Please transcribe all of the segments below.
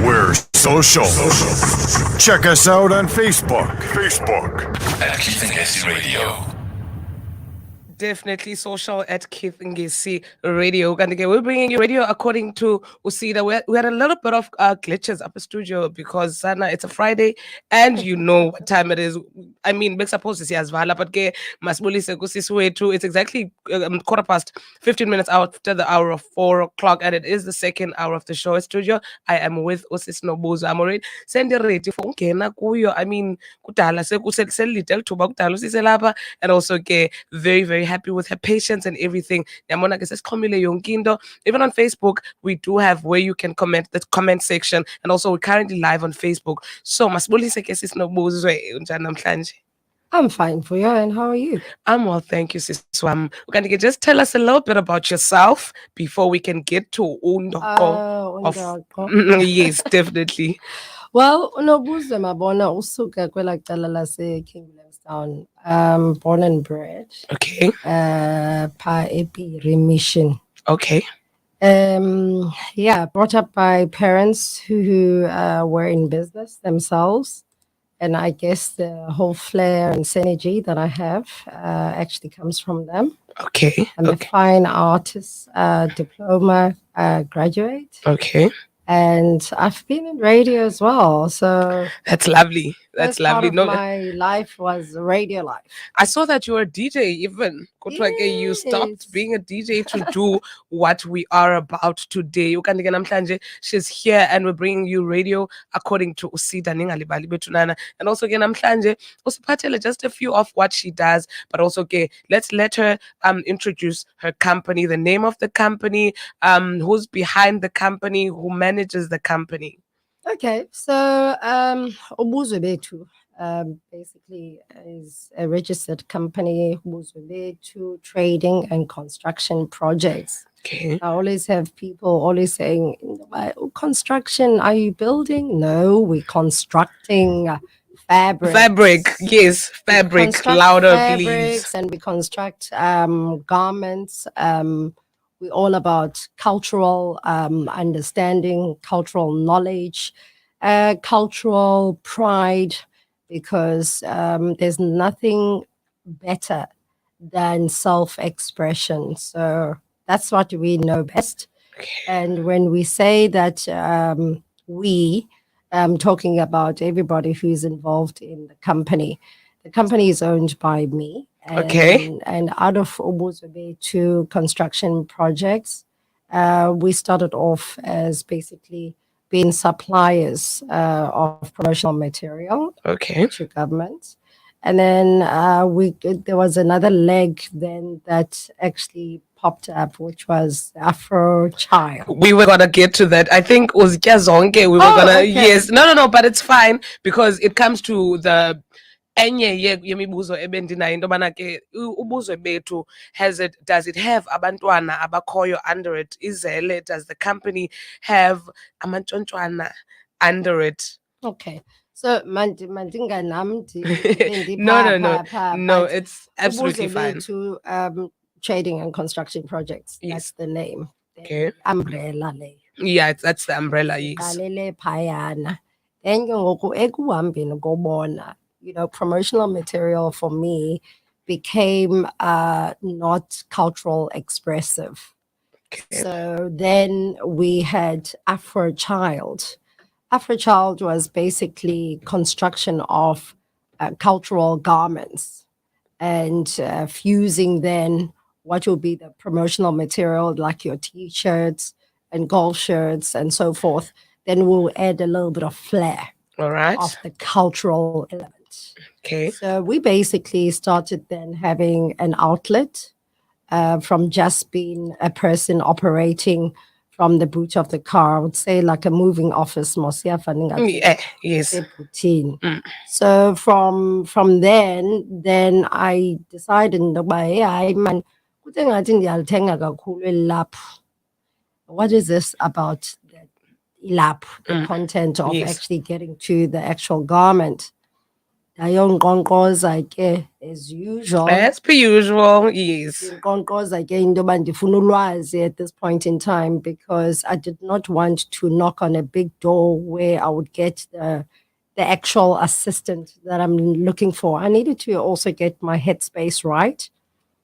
We're social. Check us out on Facebook. At Keith and Casey Radio. Definitely social at Keith Ngesi Radio. And again, we're bringing you radio according to Usida. We had a little bit of glitches up the studio because Sana, it's a Friday and you know what time it is. I mean, we're supposed to see as Vala, but Masbulise Kusiswe too. It's exactly 15 minutes after the hour of 4 o'clock, and it is the second hour of the show studio. I am with Osis Nobuzo. I'm already send ready for kuyo. I mean, kudala little tuba kudala usiselapa, and also very, very happy with her patience and everything. Even on Facebook, we do have where you can comment, the comment section, and also we're currently live on Facebook. So Masbulise Sis Nobuzo unjani namhlanje? I'm fine for you, and how are you? I'm well, thank you, Sis Swam. Just tell us a little bit about yourself before we can get to Undoko. Yes, definitely. Well, uNobuzo mabona usuka kwela cala lase King Williamstown. Born and bred. Okay. Pa epi remission. Okay. Brought up by parents who were in business themselves. And I guess the whole flair and synergy that I have actually comes from them. Okay. I'm a fine artist diploma graduate. Okay. And I've been in radio as well. So that's lovely. That's lovely. My life was radio life. I saw that you were a DJ even. Yes. You stopped being a DJ to do what we are about today. She's here and we're bringing you radio according to Usida Ningalibali Betunana. And also just a few of what she does, but also let's let her introduce her company, the name of the company, who's behind the company, who manages the company. Okay, so Ubuzo Betu basically is a registered company, Ubuzo Betu Trading and Construction Projects. Okay. I always have people always saying, construction, are you building? No, we're constructing fabric. Yes, fabric. Louder, please. And we construct garments. We're all about cultural understanding, cultural knowledge, cultural pride, because there's nothing better than self-expression. So that's what we know best. Okay. And when we say that talking about everybody who's involved in the company is owned by me. And out of Ubuzo Betu construction projects, we started off as basically being suppliers of promotional material to governments. And then there was another leg then that actually popped up, which was Afro Child. We were gonna get to that. I think it was Zonke. Yes. No, but it's fine because it comes to the enye yemibuzo ebendinayo into yobana ke ubuzo bethu does it have abantwana abakhoyo under it? Does the company have amantshontswana under it? Okay. So mandinga namdi no, it's absolutely fine. To trading and construction projects. Yes. That's the name. Okay. Umbrella. Yeah, that's the umbrella. Yes. Promotional material for me became not cultural expressive. Okay. So then we had Afro Child. Afro Child was basically construction of cultural garments and fusing then what will be the promotional material like your T-shirts and golf shirts and so forth. Then we'll add a little bit of flair. All right. Of the cultural element. Okay. So we basically started then having an outlet from just being a person operating from the boot of the car. I would say like a moving office. Yes. So from then I decided what is this about the content of actually getting to the actual garment? Ndayonqonqoza ke as usual. As per usual, yes. Ndinqonqoza ke into yoba ndifuna ulwazi at this point in time because I did not want to knock on a big door where I would get the actual assistant that I'm looking for. I needed to also get my headspace right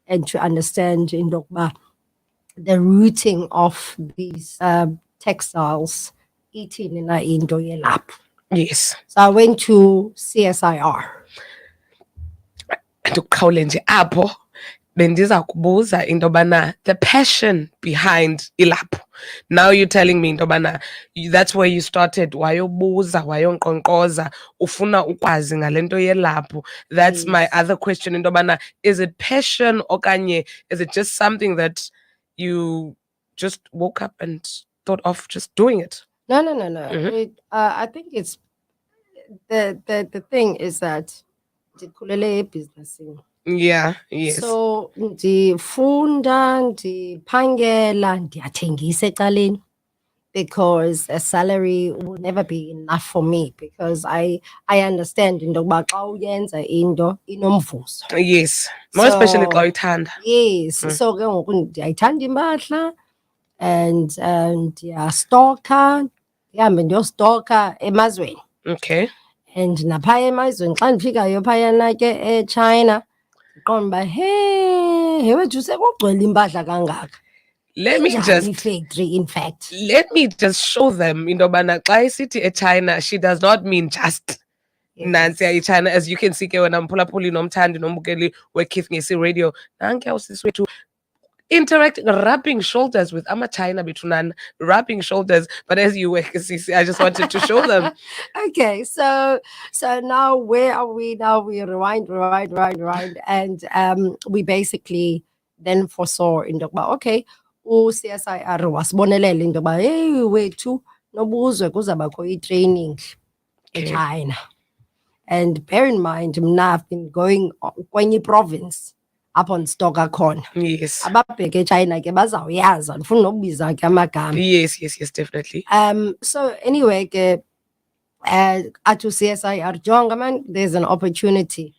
and to understand into yokuba the routing of these textiles ithini na into yelapho. Yes. So I went to CSIR. Ndikuqhawule nje apho bendiza kubuza into yobana the passion behind ilaphu. Now you're telling me into yobana that's where you started, wayobuza wayonqonqoza ufuna ukwazi ngale nto yelaphu. That's my Yes. other question, into yobana is it passion okanye is it just something that you just woke up and thought of just doing it? No. Mhm. I think it's the thing is that ndikhulele ebhizinisini. Yeah, yes. So ndifunda, ndiphangela, ndiyathengisa ecaleni because a salary will never be enough for me because I understand into yokuba xa uyenza into inomvuzo. Yes. More especially So, xa uyithanda. yes. So ke ngoku ndiyayithanda impahla and ndiyastoka, ndihambe ndiyostoka emazweni. Okay. And naphaya emazweni xa ndifikayo phayana ke eChina ndiqonda uba he wethu sekugcwele impahla kangaka. Let me Injani just ifactory in fact. let me just show them into yobana xa isithi eChina, she does not mean just nansiya Yes. iChina. As you can see ke wena mphulaphuli nomthandi nombukeli weKeith Ngesi Radio, nankuya usisi wethu interact, rubbing shoulders with ama-China bethu rubbing shoulders. But as you were, Sisi, I just wanted to show them. Okay, so now where are we now? We rewind, and we basically then foresaw into yokuba okay, u-CSIR wasibonelele into yokuba hey wethu nobuzwe kuzabakho i-training Okay. eChina. And bear in mind, mna I've been going kwenye province up on stock akhona. Yes. Ababheke eChina ke bazawuyazi, andifuni nokubiza ke amagama. Yes, definitely. So anyway ke at CSIR jonga man, there's an opportunity.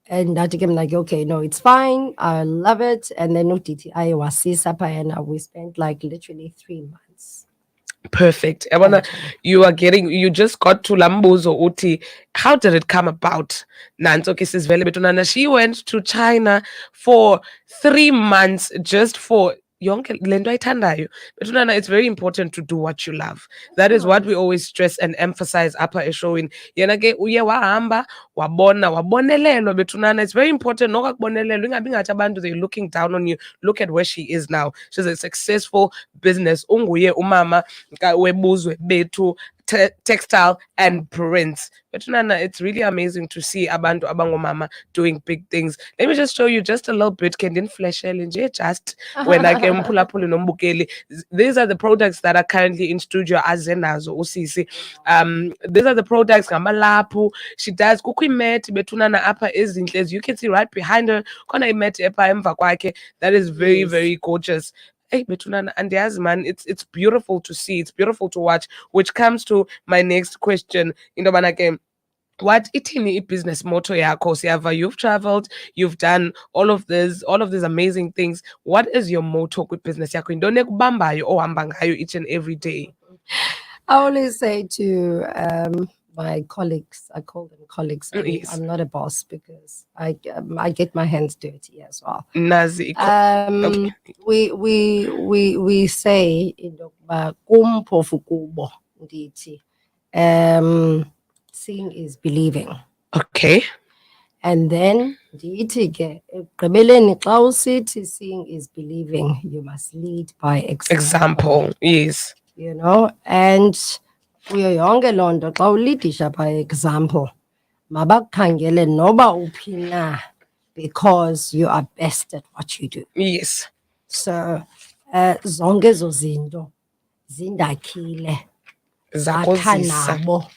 And that came like, okay, no, it's fine. I love it. And then UTTI wasisa phayana, we spent like literally 3 months. Perfect. You just got to Lambuzo Uti. How did it come about? Nanso ke sisivele betunana. She went to China for 3 months just for yonke lento ayithandayo. Betunana, it's very important to do what you love. That is what we always stress and emphasize upper eshowing. Yena ke uye wahamba wabonelelwa betunana. It's very important nokakubonelelwa ingabi ngathi abantu they're looking down on you. Look at where she is now. She's a successful business. Unguye umama webuzwe bethu textile and prints. But Nana, it's really amazing to see abantu abangomama doing big things. Let me just show you just a little bit. Kendin flash just when I came phulaphuli nombukeli. These are the products that are currently in studio azenazo usisi. These are the products ngamalaphu. She does kukho imat betunana apha ezinhle, as you can see right behind her. Khona imat epha emva kwakhe. That is very, Yes. very gorgeous. Hey, betunana, and yes, man, it's beautiful to see. It's beautiful to watch. Which comes to my next question. Into what itini business motto yakho siyava you've traveled, you've done all of these amazing things. What is your motto with business yakho? Intoni ekubambayo ohamba ngayo each and every day? I always say to my colleagues, I call them colleagues. Yes. I'm not a boss because I get my hands dirty as well. Nazi. Okay. We say kumphofu kubo ndithi seeing is believing. Okay. And then ndithi ke ekugqibeleni xa usithi seeing is believing, you must lead by Example. Yes. you know, and kuyo yonke loo nto xa ulidisha by example mabakukhangele noba uphi na because you are best at what you do. Yes. So zonke ezo zinto zindakhile zakha Zakozisa. nabo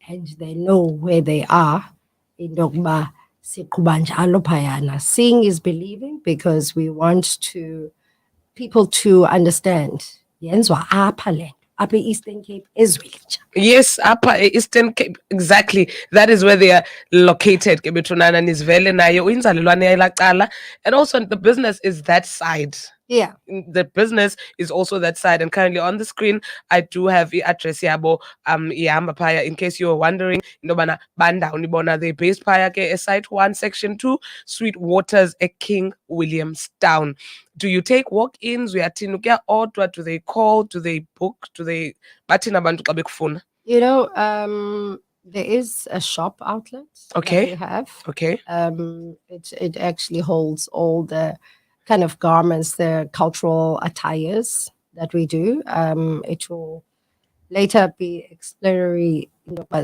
and they know where they are into yokuba siqhuba njalo phayana. Seeing is believing because we want people to understand yenziwa apha le nto up in Eastern Cape ezweni. Yes, Upper Eastern Cape, exactly. That is where they are located. Ke bethunana nizivele nayo inzalelwane yayilaqala, and also the business is that side. Yeah. The business is also that side, and currently on the screen I do have the address yabo ihamba phaya, in case you're wondering indobana banda unibona they based phaya ke site 1 section 2 Sweet Waters at King Williamstown. Do you take walk-ins? Uyathini ukuya order? Do they call? Do they book? Do they bathini abantu xa bekufuna? You know, there is a shop outlet that we have. Okay. It actually holds all the kind of garments, the cultural attires that we do. It will later be exploratory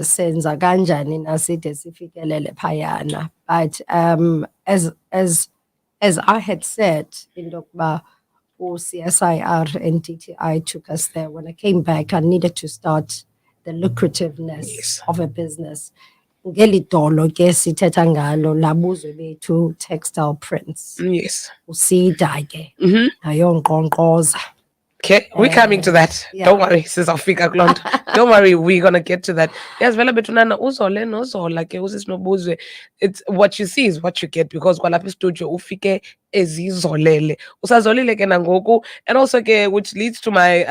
senza kanjani naside sifikelele phayana. But as I had said, CSIR and DTI took us there. When I came back, I needed to start the lucrativeness of a business. Ngeli dolo ke sithetha ngalo labuzwe bethu textile prints. Yes. Usida ke. Nayo nkqonkqoza. Okay, we're coming to that. Yeah. Don't worry, sis Afika Glond. Don't worry, we're gonna get to that. Yes, vela betunana uzole nozola ke usisnobuzwe. It's what you see is what you get, because kwalapha studio ufike ezizolele. Usazolile ke nangoku, and also ke, which leads to my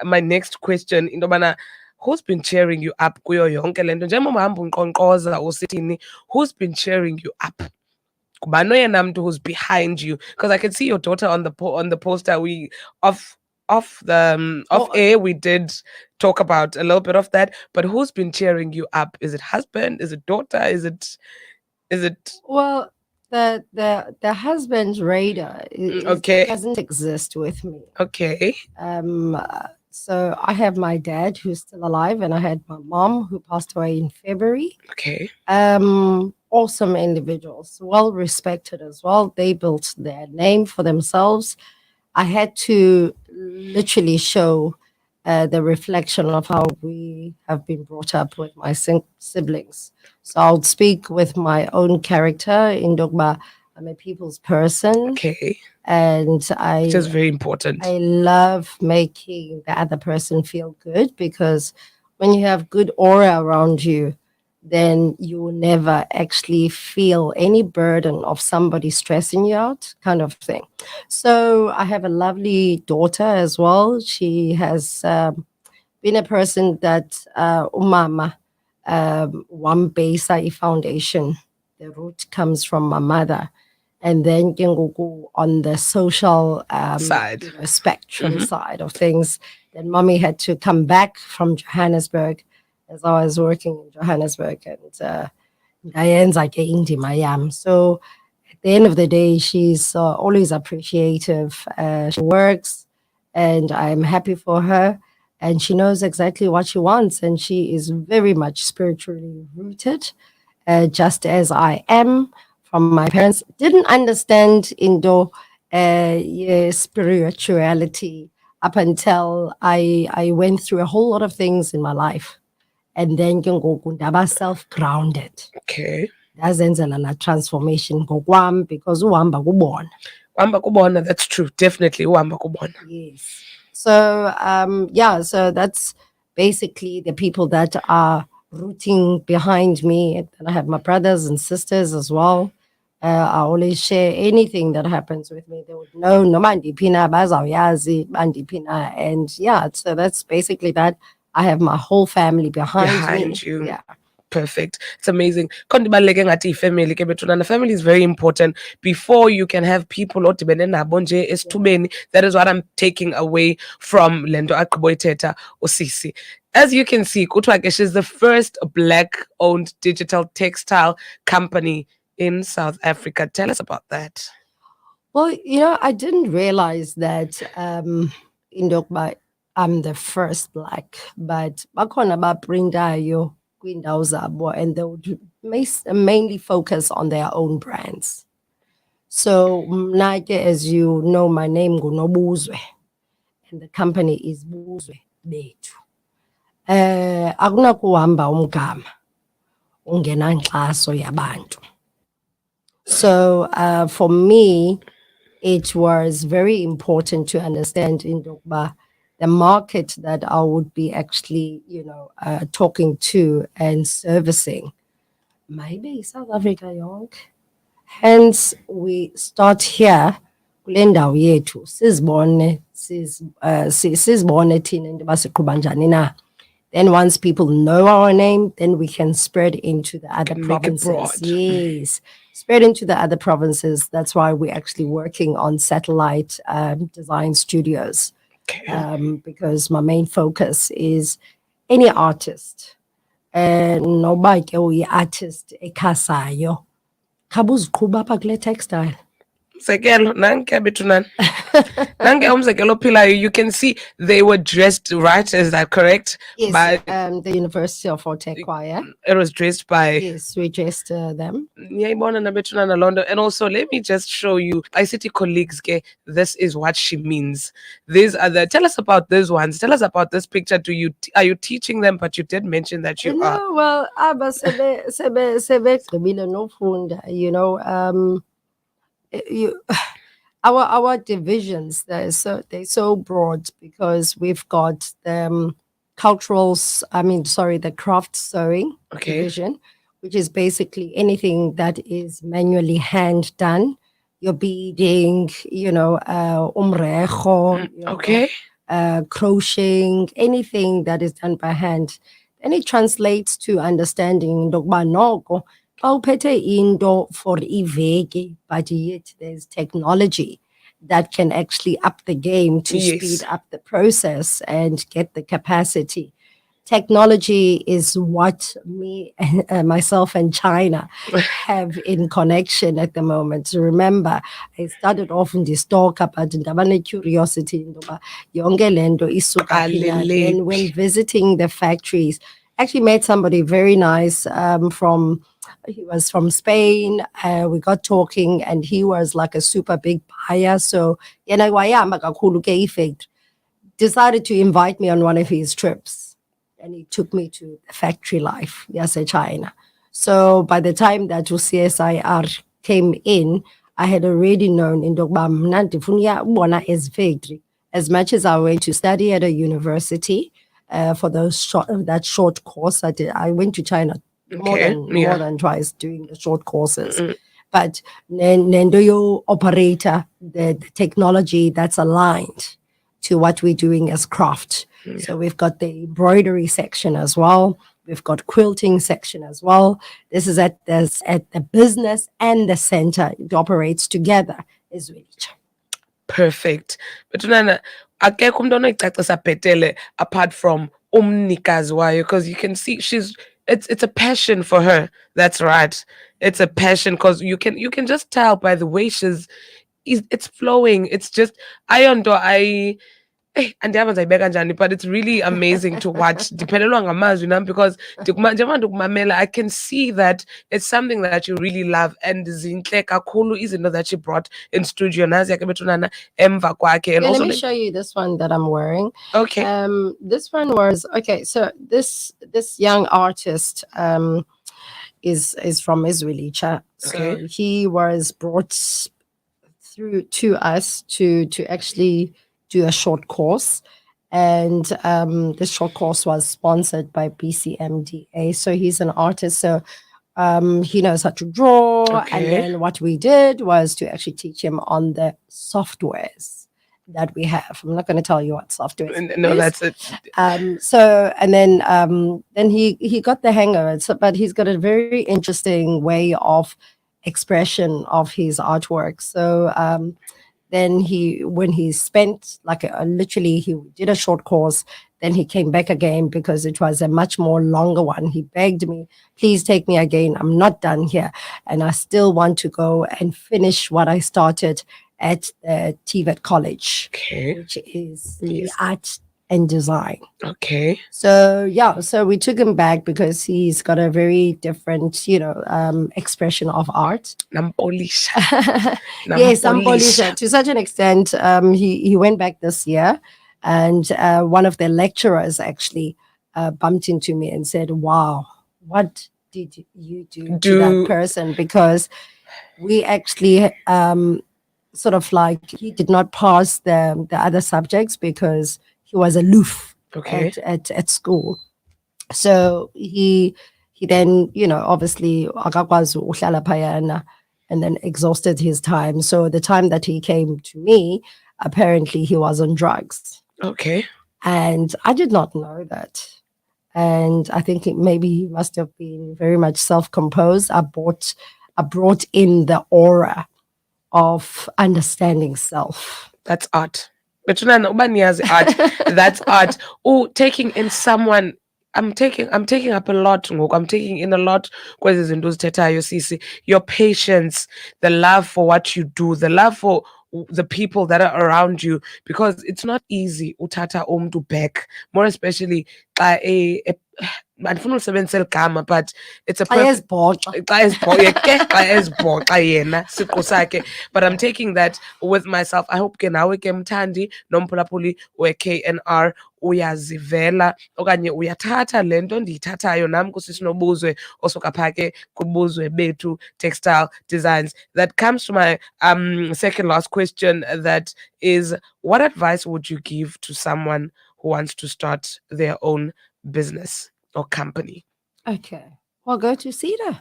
my next question indobana, who's been cheering you up kuyo yonke lento njengoba uhamba unkqonkqoza usithini, who's been cheering you up? Kubano yena mntu who's behind you, because I can see your daughter on the poster. We off air we did talk about a little bit of that, but who's been cheering you up? Is it husband? Is it daughter? Is it Well, the husband's radar okay. doesn't exist with me. Okay. So I have my dad who's still alive, and I had my mom who passed away in February. Okay. Awesome individuals, well respected as well. They built their name for themselves. I had to literally show the reflection of how we have been brought up with my siblings. So I'll speak with my own character in Dogma. I'm a people's person. Okay. And Which is very important. I love making the other person feel good, because when you have good aura around you, then you will never actually feel any burden of somebody stressing you out, kind of thing. So I have a lovely daughter as well. She has been a person that umama Wambesa Foundation. The root comes from my mother. And then on the social side, spectrum side of things, then mommy had to come back from Johannesburg, as I was working in Johannesburg, and so at the end of the day, she's always appreciative. She works, and I'm happy for her, and she knows exactly what she wants, and she is very much spiritually rooted, just as I am. From my parents, didn't understand Indo spirituality up until I went through a whole lot of things in my life. And then ndaba self-grounded. Okay. Ndazenzela na transformation ngokwam, because uhamba kubona. Uhamba kubona, that's true. Definitely uhamba kubona. Yes. So so that's basically the people that are rooting behind me. And I have my brothers and sisters as well. I always share anything that happens with me. They would know, no mandipina, bazawyazi, mandipina. And so that's basically that. I have my whole family behind me. You. Yeah. Perfect. It's amazing. Family family is very important. Before you can have people is too many. That is what I'm taking away from Lendo Akboiteta Osisi. As you can see, Kutwakesh is the first Black-owned digital textile company in South Africa. Tell us about that. Well, I didn't realize that in Dokba I'm the first Black, but bakhona babrindayo kwindawo zabo, and they would mainly focus on their own brands. So mna ke, as you know, my name nguNobuzwe, and the company is Buzwe Bethu. Akunakuhamba umgama ungena nkxaso yabantu. So for me, it was very important to understand in Dokba the market that I would be actually, talking to and servicing. Maybe South Africa yonke. Hence, we start here. Kule ndawo yethu sizibone thina into basiqhuba njani na. Then once people know our name, then we can spread into the other Can make it provinces. broad. Yes, spread into the other provinces. That's why we're actually working on satellite design studios, Okay. because my main focus is any artist. Noba ke uyi-artist ekhasayo, khabe uziqhuba apha kule textile. Sekelo, nanke bethunana. Nanke umzekelo ophilayo, you can see they were dressed right, is that correct? Yes, By the University of Forte Choir. it was dressed by Yes, we dressed them. Ngiyayibona na bethunana Londo. And also let me just show you ICT colleagues ke, this is what she means. These are the tell us about these ones. Tell us about this picture. Are you teaching them? But you did mention that you are. No, well, aba sebegqibile nofunda, you our divisions, they're so broad because we've got the the craft sewing Okay. division, which is basically anything that is manually hand done. Your beading, umrejo, Okay. crocheting, anything that is done by hand. Then it translates to understanding ndokuba noko xa uphethe into for iveki, but yet there's technology that can actually up the game to Yes. speed up the process and get the capacity. Technology is what myself and China have in connection at the moment. So remember, I started off in the stock, but ndabane curiosity ndoba yonke lento isuka phi na. Then when visiting the factories, actually met somebody very nice he was from Spain. We got talking and he was like a super big buyer. So yena wayama kakhulu ke ifactory. Decided to invite me on one of his trips. And he took me to the factory life, yes, in China. So by the time that CSIR came in, I had already known in as factory. As much as I went to study at a university for that short course, I went to China more than twice doing the short courses. But Nendo your operator, the technology that's aligned to what we're doing as craft. So we've got the embroidery section as well. We've got quilting section as well. This is at the business and the center. It operates together. Is really perfect. But Nana, akekho umuntu onoyicacisa bhetele apart from umnikazi wayo, because you can see it's a passion for her. That's right. It's a passion because you can just tell by the way it's flowing. It's just I andiyazi ndizayibeka njani, but it's really amazing to watch diphelelwa ngamazwi nam, because njengoba ndikumamela I can see that it's something that you really love, and zintle kakhulu izinto that she brought in studio naziya ke bethunana emva kwakhe. And let also me show you this one that I'm wearing. Okay. This one was okay. So this young artist is from Izwilicha. So he was brought through to us to actually do a short course, and this short course was sponsored by BCMDA. So he's an artist, so he knows how to draw. And then what we did was to actually teach him on the softwares that we have. I'm not going to tell you what software. No, that's it. So and then he got the hang of it. So, but he's got a very interesting way of expression of his artwork. So then when he spent literally he did a short course, then he came back again because it was a much more longer one. He begged me, please take me again. I'm not done here. And I still want to go and finish what I started at the TVET College, which is the art and design. Okay. So we took him back because he's got a very different, expression of art. Nampolisha. Yes, Nampolisha. To such an extent, he went back this year, and one of the lecturers actually bumped into me and said, "Wow, what did you do to that person?" Because we actually sort of like he did not pass the other subjects because he was aloof Okay. at school. So he then, obviously akakwazi uhlala phayana, and then exhausted his time. So the time that he came to me, apparently he was on drugs. Okay. And I did not know that. And I think maybe he must have been very much self-composed. I brought in the aura of understanding self. That's art. But art. That's art. Oh, taking in someone. I'm taking up a lot. I'm taking in a lot. Your patience, the love for what you do, the love for the people that are around you, because it's not easy utata to back, more especially andifuna ulisebenzisa eli gama, but it's a perfect but I'm taking that with myself. I hope ke nawe ke mthandi nomphulaphuli we-KNR uyazivela okanye uyathatha le nto ndiyithathayo nam kusisinobuzwe osuka phaa ke kubuzwe bethu textile designs. That comes to my second last question, that is, what advice would you give to someone who wants to start their own business or company? Okay. Well, go to Seda.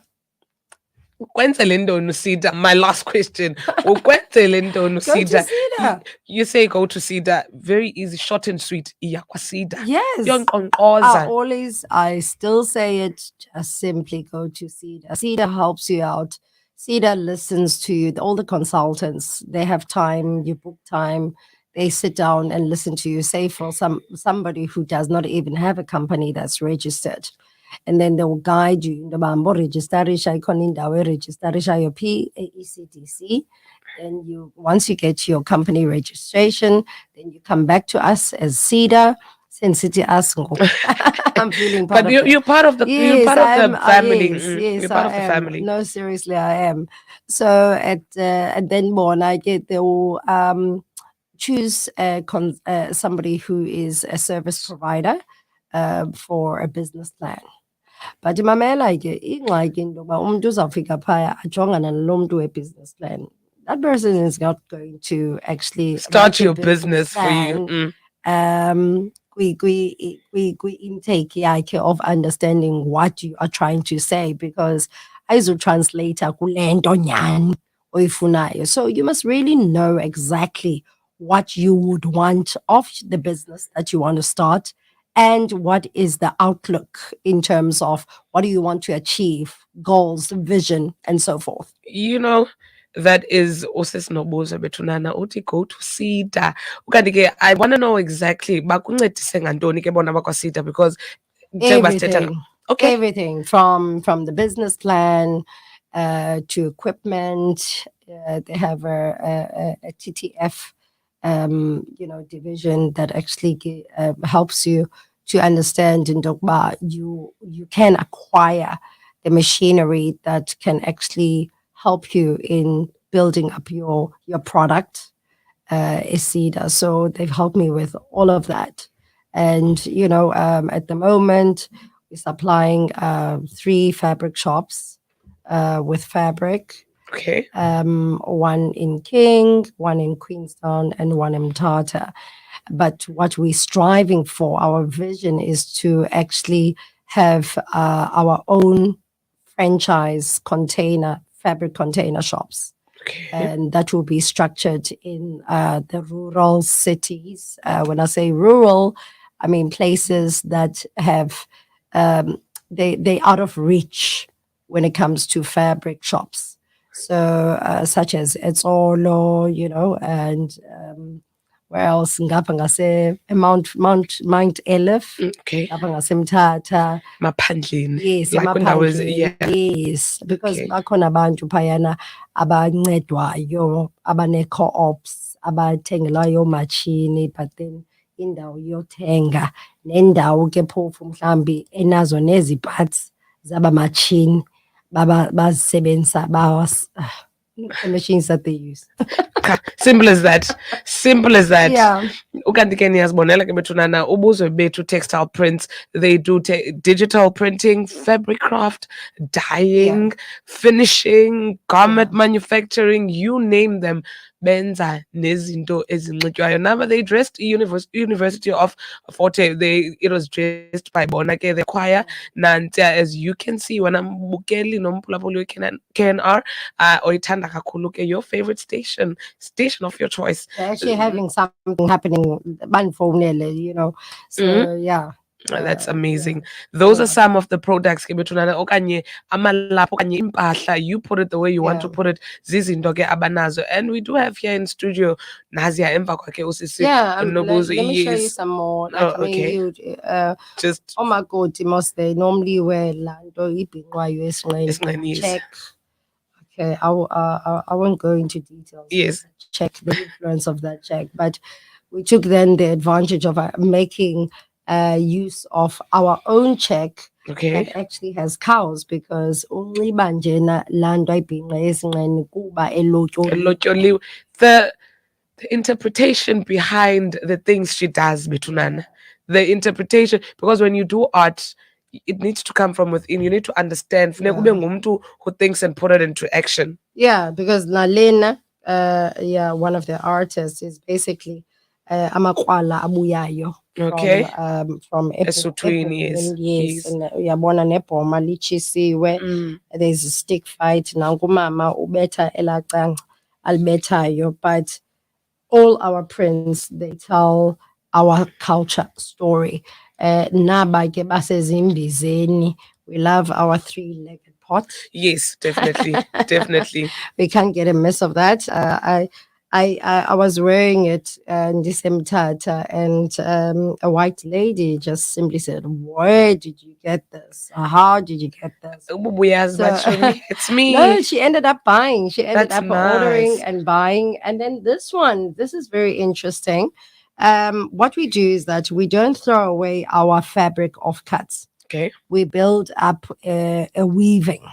Seda. My last question. Seda. You say go to Seda. Very easy, short and sweet. Seda. Yes. I still say it, just simply go to Seda. Seda helps you out. Seda listens to you. All the consultants, they have time, you book time, they sit down and listen to you. Say for somebody who does not even have a company that's registered. And then they will guide you. Register your PAECDC. Then once you get your company registration, then you come back to us as Seda. City us. I'm feeling part but you're part of the yes, you're part of the family. Yes, you're part of the am. family. No, seriously, I am. So and then when I get they will choose somebody who is a service provider for a business plan. But mamela ke ingxaki into yoba umuntu uzawufika phaya ajongana nalo mntu we-business plan. That person is not going to actually start your business for you. Intake yakhe of understanding what you are trying to say, because ayizotranslata kule nto nyhani oyifunayo. So you must really know exactly what you would want of the business that you want to start, and what is the outlook in terms of what do you want to achieve, goals, vision, and so forth. That is osesinobuza bethunana uthi go to Seda. Ukanti ke I want to know exactly bakuncedise ngantoni ke bona bakwa-Seda, because everything from the business plan to equipment. They have a TTF division that actually helps you to understand in Dogba you can acquire the machinery that can actually help you in building up your product, Seda. So they've helped me with all of that. And at the moment we're supplying 3 fabric shops with fabric. Okay. One in King, one in Queenstown, and one in Mthatha. But what we're striving for, our vision is to actually have our own franchise fabric container shops. Okay. And that will be structured in the rural cities. When I say rural, I mean places that have, they out of reach when it comes to fabric shops. So such as Etzolo, and where else? Ngapha ngase Mount Elif. Okay. Ngapha ngase Mthatha. Maphandleni. Yes, emaphandleni. Yes, because bakhona abantu phayana abancedwayo, abane-co-ops, abathengelayo machini, but then indawo yothenga nendawo ke phofu mhlambi enazo nezi parts zaba machine bazisebenzisa the machines that they use. Simple as that. Yeah. Ukanti ke niyazibonela ke bethunana ubuzwe bethu textile prints, they do digital printing, fabric craft, dyeing, finishing, garment manufacturing, you name them. benza nezinto ezinxitywayo. Now they dressed University of Forte. It was dressed by bona ke the choir. Nanti as you can see when I'm bukeli nomphulaphuli KNR oyithanda kakhulu ke your favorite station of your choice. They're actually having something happening, banfowunele, you know. So yeah. That's amazing. Those are some of the products ke bethunana okanye amalaphu okanye impahla, you put it the way you want to put it, zizinto ke abanazo. And we do have here in studio Nazia emva kwakhe usisi Nobuzo. Let me show you some more. Like, Okay. you Just oh my god, most they normally wear lanto ibhinqwayo esinqeni. Check. Okay, I won't go into details. Yes. Check the influence of that check, but we took then the advantage of making use of our own check that actually has cows, because only banjena lanto ibhinqa esinqeni kuba elotyoliwe. The interpretation behind the things she does, Betunana. The interpretation, because when you do art, it needs to come from within. You need to understand. Funeka ube ngumuntu who thinks and put it into action. Yeah, because Nalena, one of the artists, is basically amakrwala abuyayo from Esuthwini, yes, and uyabona nebhoma litshisiwe. There's a stick fight nanku mama ubetha elacanga alibethayo, but all our prints, they tell our culture story. Naba ke basezimbizeni, we love our three-legged pot. Yes, definitely, definitely. We can't get a miss of that. I was wearing it in December, and a white lady just simply said, "Where did you get this? How did you get this?" It's me. No, she ended up buying. She ended That's up nice. ordering and buying. And then this is very interesting. What we do is that we don't throw away our fabric offcuts. Okay. We build up a weaving.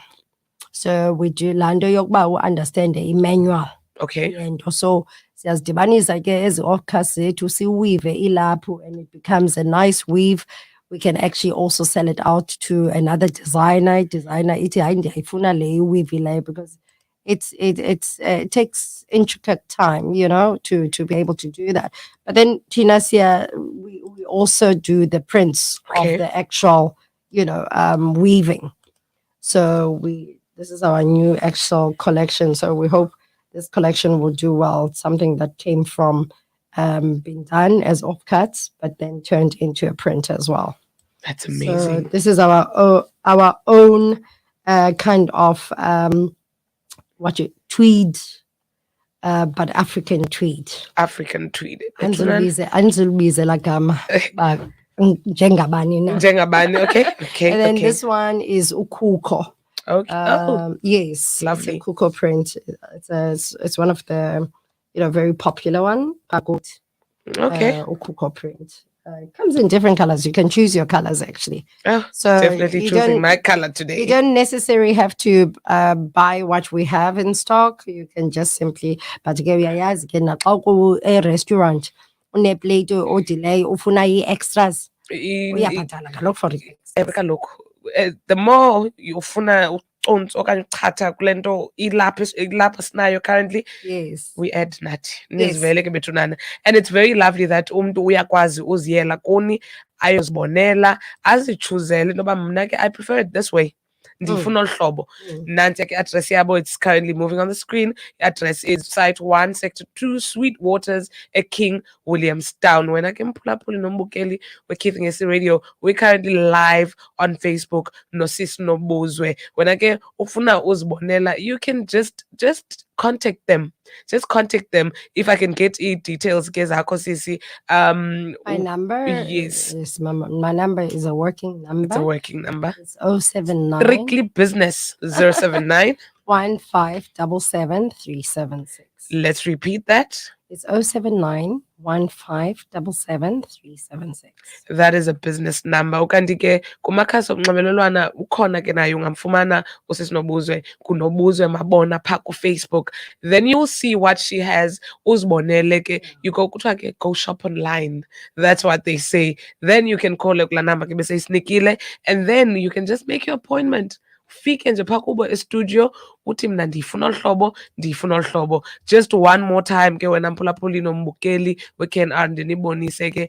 So we do lando yokba, we understand the manual. Okay. And also siyazidibanisa ke ezi offcuts zethu siweave ilapho, and it becomes a nice weave. We can actually also sell it out to another designer. Ithi hayi ndiyayifuna le weave le, because it takes intricate time, you know, to be able to do that. But then Tinasia, we also do the prints of the actual, you know, weaving. So this is our new actual collection. So we hope this collection will do well. It's something that came from being done as offcuts, but then turned into a print as well. That's amazing. So this is our own kind of tweed, but African tweed. African tweed. Anzulubize like njengabani, okay. And then this one is ukuko. Okay. Yes, lovely. It's a kuko print. It's one of the very popular one. Okay. Ukuko print. It comes in different colors. You can choose your colors actually. Oh, so definitely choosing my color today. You don't necessarily have to buy what we have in stock. You can just simply, but a restaurant une plate or delay ufuna extras. Uyabhatala kaloku for it. The more ufuna uconsi okanye uchatha kule nto ilapha sinayo currently, yes, we add nathi nizivele ke bethunana. And it's very lovely that umntu uyakwazi uziyela kuni ayozibonela azichuzele noba mna ke I prefer it this way. Ndifuna olu hlobo. Nanti ke address yabo, it's currently moving on the screen. Address is Site 1, Sector 2, Sweet Waters, King Williamstown. When I can pull nombukeli, we're keeping us radio. We're currently live on Facebook. No sis no bozwe. When I get ufuna uzbonela, you can just contact them. Just contact them. If I can get details, my number. Yes. My number is a working number. It's a working number. It's 079. Strictly business. 079 1577 376. Let's repeat that. It's 079 1577 376. That is a business number. Ukanti ke kumakhasi okunxibelelwana ukhona ke naye ungamfumana usisinobuzwe kunobuzwe mabona pha ku Facebook. Then you'll see what she has. Uzibonele ke, you go kuthiwa ke go shop online. That's what they say. Then you can call kula number ke bese isinikile, and then you can just make your appointment. ufike nje phaa kubo estudio uthi mna ndiyifuna olu hlobo, ndiyifuna olu hlobo. Just one more time ke wena mphulaphuli nombukeli we-KNR ndinibonise ke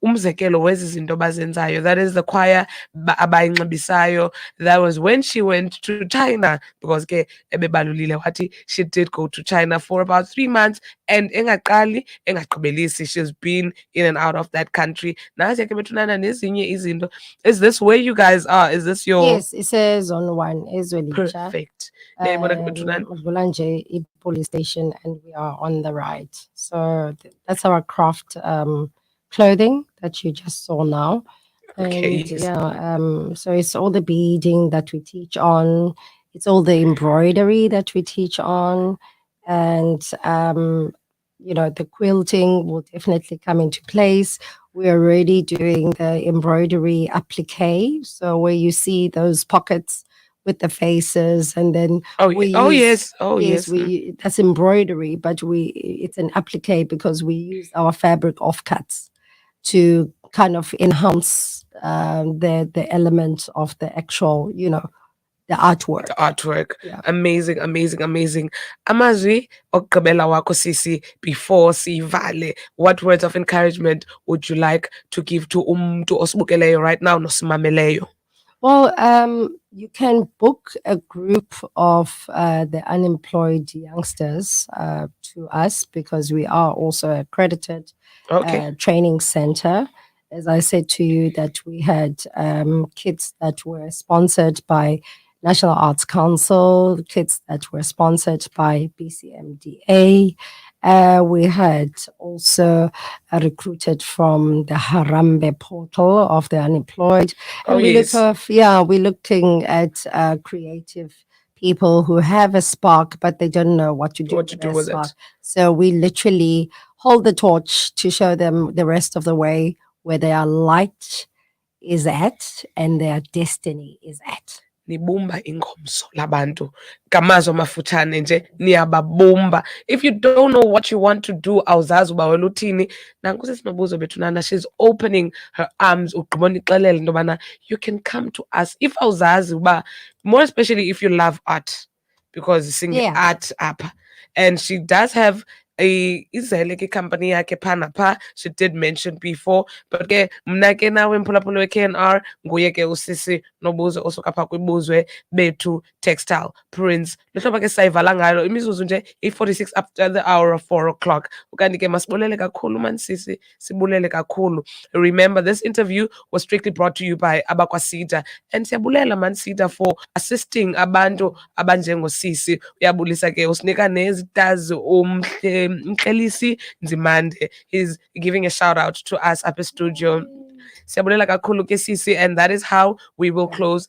umzekelo wezi zinto bazenzayo. That is the choir abayinxibisayo. That was when she went to China, because ke ebebalulile wathi she did go to China for about 3 months and engaqali engagqibelisi. She's been in and out of that country. Nazi ke bethunana nezinye izinto. Is this where you guys are? Is this your Yes, it says on one Ezwelicha. perfect? Niyayibona ke bethunana? Bulanje police station, and we are on the right. So that's our craft clothing that you just saw now. Okay, And yes. yeah, so it's all the beading that we teach on. It's all the embroidery that we teach on, and the quilting will definitely come into place. We're already doing the embroidery applique, so where you see those pockets with the faces, and then Oh, we oh use, yes, oh yes. that's embroidery, but it's an applique because we use our fabric offcuts to kind of enhance the element of the actual, the artwork. The artwork. Yeah. Amazing, amazing, amazing. Amazwi okugqibela wakho sisi before sivale. What words of encouragement would you like to give to umntu osibukeleyo right now nosimameleyo? Well, you can book a group of the unemployed youngsters to us, because we are also accredited Okay. training center. As I said to you, that we had kids that were sponsored by National Arts Council, kids that were sponsored by BCMDA. We had also recruited from the Harambe portal of the unemployed. And Oh, yes. we're looking at creative people who have a spark, but they don't know what to do What to do their with spark. it. So we literally hold the torch to show them the rest of the way, where their light is at and their destiny is at. Nibumba ingomso labantu. Ngamazwi amafutshane nje niyababumba. If you don't know what you want to do, awuzazi uba wena uthini, nanku sisinobuzo bethunana, she's opening her arms ugqiba unixelele into yobana you can come to us. If awuzazi uba, more especially if you love art, because singe-art apha. And she does have izele ke company yakhe phaa naphaa. She did mention before, but ke mna ke nawe mphulaphula we-KNR nguye ke usisi nobuzo osuka phaa kwibuzwe bethu textile prints. Lihlobo ke sayivala ngalo imizuzu nje 46 after the hour of 4 o'clock. Ukanti ke masibulele kakhulu man sisi, sibulele kakhulu. Remember, this interview was strictly brought to you by Seda, and siyabulela man Seda for assisting abantu abanjengosisi. Uyabulisa ke usinika nezitazi Mhlelisi Nzimande. He's giving a shout out to us up at studio. Siyabulela kakhulu ke sisi, and that is how we will close